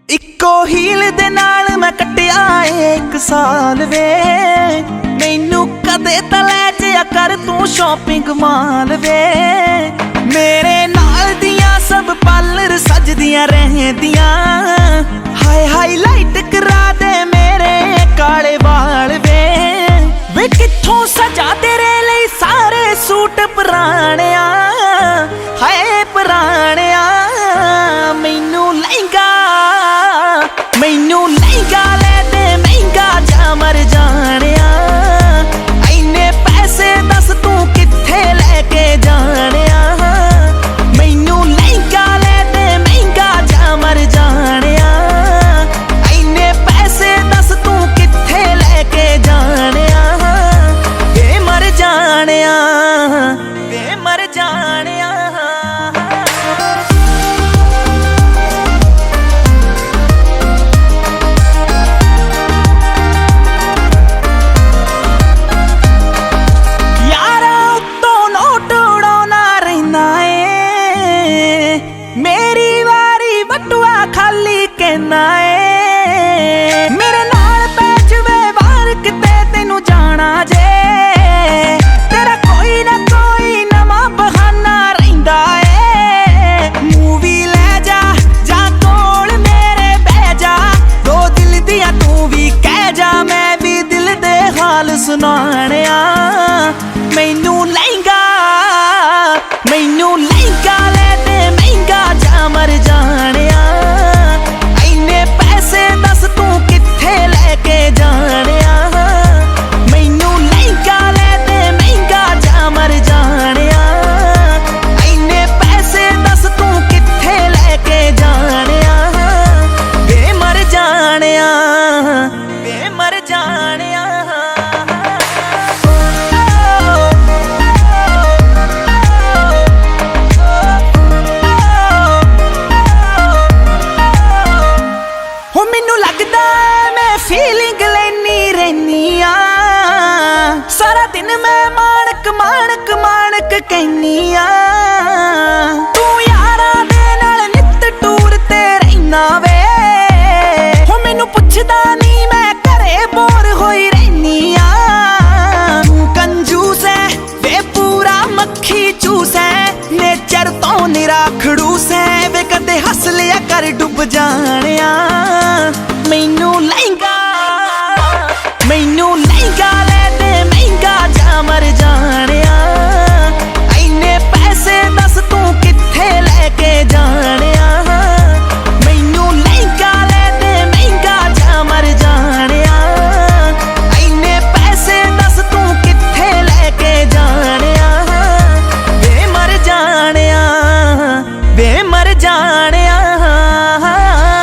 इक्को हील दे नाल मैं कट्टिया 1 साल वे। मैनू कदे तां लै जाया कर तू शॉपिंग माल वे। मेरे नाल दियां सब पार्लर सजदियां रहंदियां। हाय हाईलाइट करा दे मेरे काले वाल वे। वे कित्थों सजा तेरे लई सारे सूट पुराणिया। हाय पुराणिया मैनू लहंगा ले दे महंगा जा मर जानिया। इन्ने पैसे दस तू कित्थे लेके जानिया। मैनू लहंगा ले दे महंगा जा मर जानिया। इन्ने पैसे दस तू कित्थे लेके जानिया। वे मर जानिया वे मर जानिया। खाली कहना है मेरे नाल पै जवे वार किते तेनू जाना जे। तेरा कोई ना कोई नवा बहाना रहिंदा है। मूवी ले जा कोल मेरे बह जा। दो दिल दिया तू भी कह जा मैं भी दिल दे हाल सुनाणिया। मैनू लहंगा ले दे महंगा जा मर जानिया। पैसे दस तू कित्थे लेके जानिया। मैनू लहंगा ले दे महंगा जा मर जानिया। इन्ने पैसे दस तू कित्थे लेके जानिया। वे मर जानिया वे मर जानिया। फीलिंग लेनी रहनी आ सारा दिन मैं माणक कहनी आ। तू यारा दे नाल नित टूर ते रहना वे। हो मैनू पुछदा नहीं मैं घरे बोर होई रहनी आ। तू कंजूस है वे पूरा मक्खी चूस है। नेचर तो निरा खड़ूस है वे कदे हंस लिया कर डुब जानिया।